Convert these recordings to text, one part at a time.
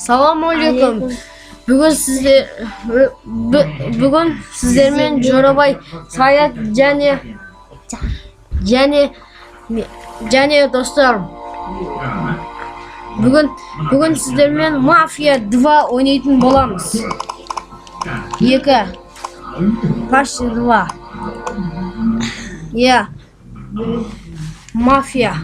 Assalomualaikum. Bugun sizlarмен Jo'rabay Said және dostlarım. Bugun sizlarмен Mafia 2 oynayın bolamız. 2 Почти 2. Ya. Mafia.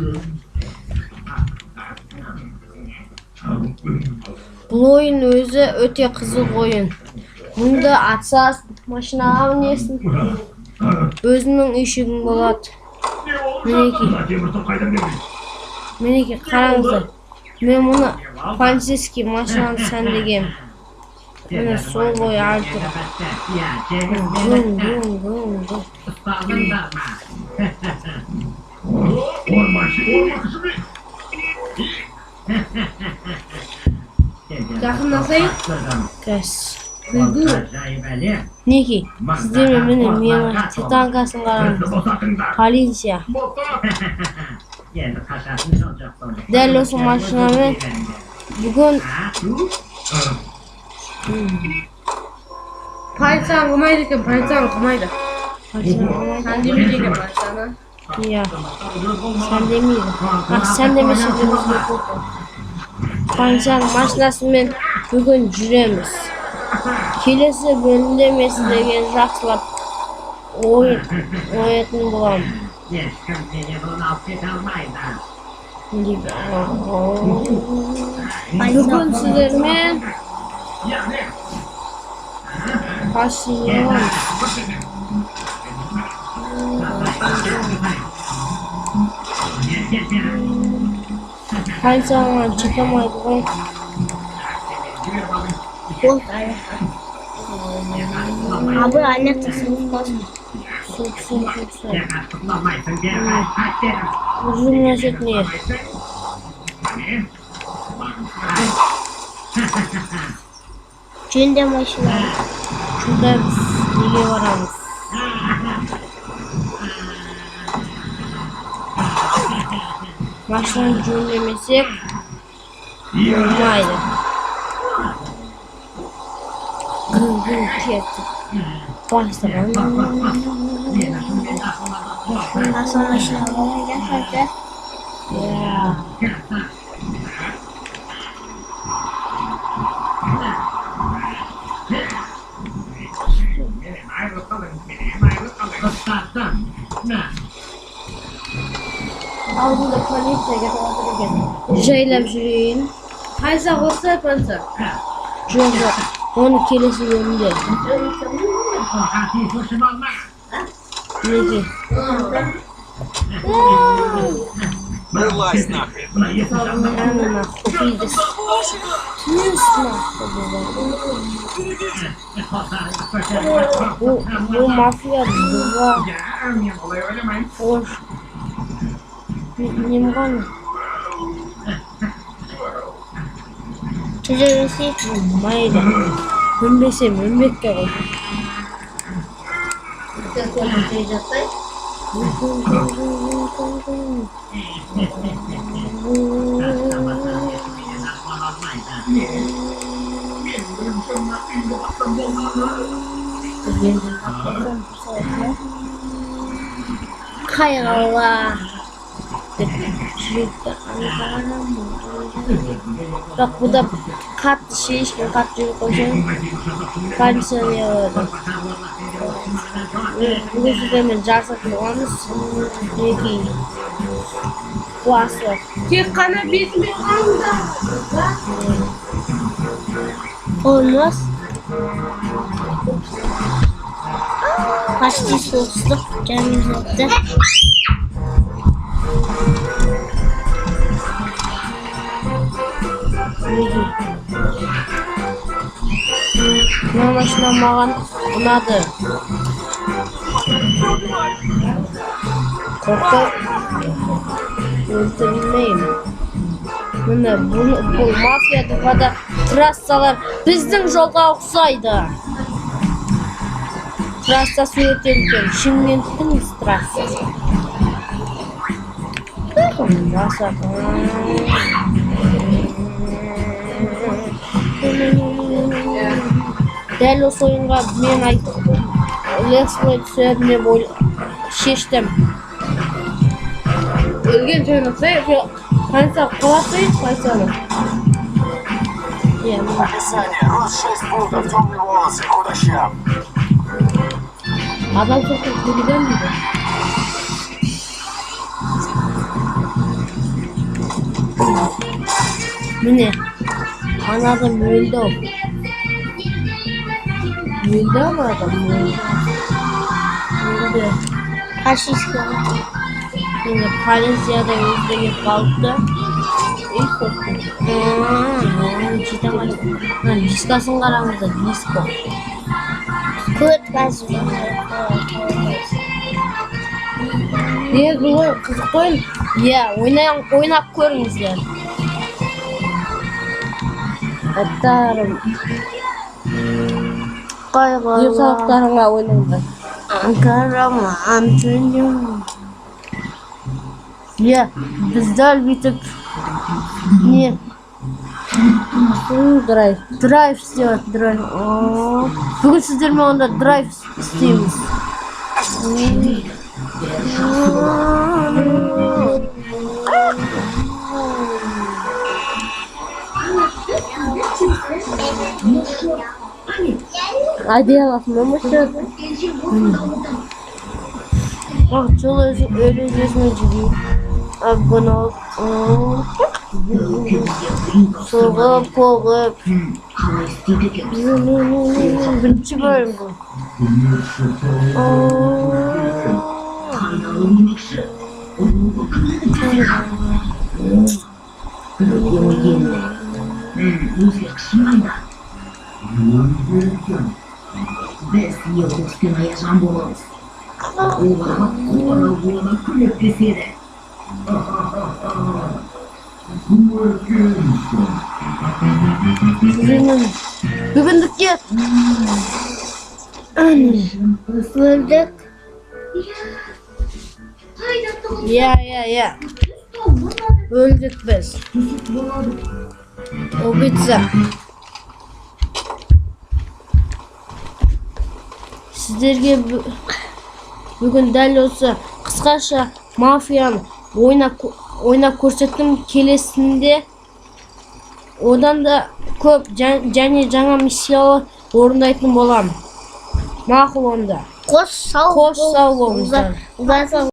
Бұл ойын өзі өте қызық ойын. Мұнда атсас, машинаға мінесің, өзінің үйшігің болады. Мінеки, қараңыздар. Мен мұны полицейский машинаны сәндегем. Міне сол бойы алып тұр. Жақындасайық. Кәс. Неки, сіздермен міне менің титанкасын қараңыз. Полиция. Дәл осы машинамен бүгін полицияны қылмайды екен, полицияны қылмайды. Сән демейді екен полицияны. Иә, сән демейді. Сән демесе де бізге көп. Полицияның машинасымен бүгін жүреміз. Келесі бөлімде мен сіздерге жақсылап ойнайтын боламын. Бүгін сіздермен қашыйын. Полицияға çıkamaydı ғой. Abi anlatırsınız basın. Söksün. Uzun etmeye. Cünde maşına. Şurada lige varamız. Maşını cümlemesek olmaydı. Gın kesti. Başlayalım. Ondan sonra maşını geçerse. Ya. Aldığında polisiye getirdim. Şeyle süreyim. Haysa olsa polisiye. Şurada 10 kilesi yönünde. Neydi? Вылазь нахрен. Она купилась. Bu mafya 2. Hoş. Не могу. Çözülmesi mayda. Mümbekte oldu. Hayır Allah. Bak bu da kat koyacağım. Kalbisini yaradı. Bu yüzden carsaklı olmuş. Neki. Bu aslı. Kekana bitmiyor anda. Olmaz. Kaçtı soğukluk kendimizde. Мына машина маған ұнады. Қорқып өлтірілмеймін. Міне бұл Mafia 2-да трассалар біздің жолға ұқсайды. Трассасы өте үлкен. Шымкенттің трассасы. дәл осы ойынға мен летсплей түсемін деп шештім. Өлген жайнақсай, қанша қолатпай, қайсаны. Описание. Рост 6 футов, темные волосы, худощав. Адам соқты көрген дейді. Міне, ана адам өлді ау. Өлді ама адам өлді. Фашистка. Şimdi Polonya'da özlemi kalktı. İlk koktu. Cidden var. Diskasın karanlıkta disko. Kurt bazı. Niye bu kızık koyun? Ya oynap görünüzler. Atlarım. Koy. Yusuflarına oynayın. Ankara'ma Antonio. Ya bizler bitip ne? Drive istiyor, drive. Bugün sizlerle onda drive istiyoruz. Hadi yapma başladı. Ah çok öyle resmeci. Abone soğuk soğuk. Birinci bölüm bu. Без его спиной жамбулос. Увага, крепкие. Bugündeki Öldük. ya. Öldük biz. O bitse. Sizlerge bugün dәл осы қысқаша мафияны ойнап көрсеттім. Келесінде одан да көп және жаңа миссиялар орындайтын боламын. Мақұл онда. Қош сау болыңыздар.